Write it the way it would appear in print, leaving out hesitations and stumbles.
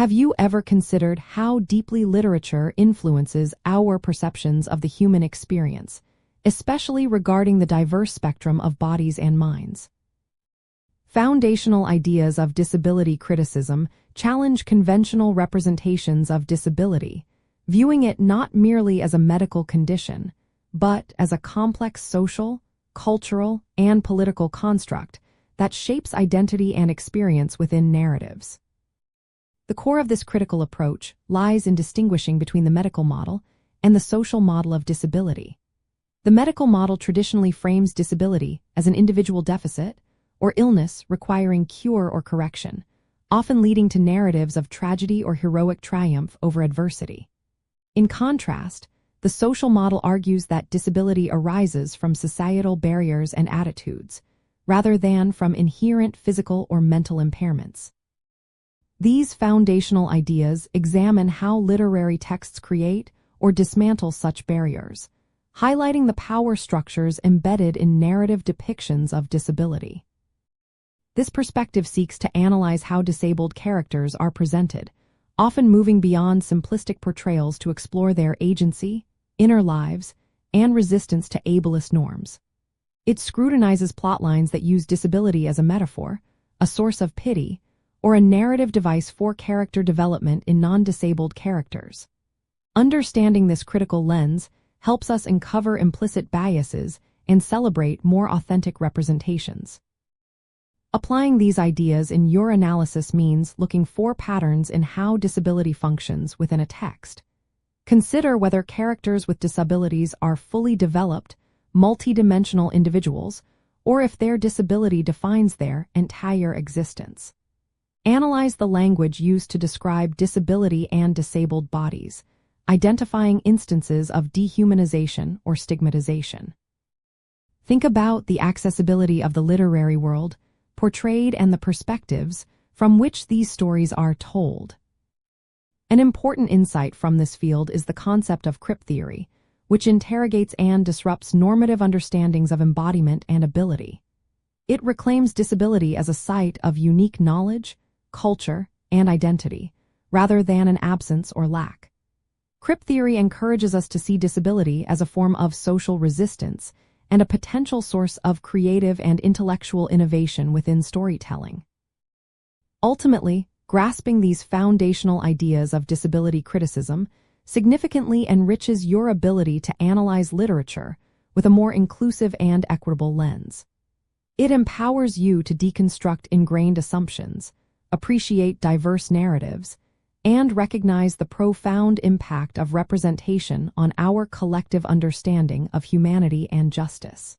Have you ever considered how deeply literature influences our perceptions of the human experience, especially regarding the diverse spectrum of bodies and minds? Foundational ideas of disability criticism challenge conventional representations of disability, viewing it not merely as a medical condition, but as a complex social, cultural, and political construct that shapes identity and experience within narratives. The core of this critical approach lies in distinguishing between the medical model and the social model of disability. The medical model traditionally frames disability as an individual deficit or illness requiring cure or correction, often leading to narratives of tragedy or heroic triumph over adversity. In contrast, the social model argues that disability arises from societal barriers and attitudes, rather than from inherent physical or mental impairments. These foundational ideas examine how literary texts create or dismantle such barriers, highlighting the power structures embedded in narrative depictions of disability. This perspective seeks to analyze how disabled characters are presented, often moving beyond simplistic portrayals to explore their agency, inner lives, and resistance to ableist norms. It scrutinizes plotlines that use disability as a metaphor, a source of pity, or a narrative device for character development in non-disabled characters. Understanding this critical lens helps us uncover implicit biases and celebrate more authentic representations. Applying these ideas in your analysis means looking for patterns in how disability functions within a text. Consider whether characters with disabilities are fully developed, multidimensional individuals, or if their disability defines their entire existence. Analyze the language used to describe disability and disabled bodies, identifying instances of dehumanization or stigmatization. Think about the accessibility of the literary world, portrayed, and the perspectives from which these stories are told. An important insight from this field is the concept of crip theory, which interrogates and disrupts normative understandings of embodiment and ability. It reclaims disability as a site of unique knowledge, culture, and identity, rather than an absence or lack. Crip theory encourages us to see disability as a form of social resistance and a potential source of creative and intellectual innovation within storytelling. Ultimately, grasping these foundational ideas of disability criticism significantly enriches your ability to analyze literature with a more inclusive and equitable lens. It empowers you to deconstruct ingrained assumptions, appreciate diverse narratives, and recognize the profound impact of representation on our collective understanding of humanity and justice.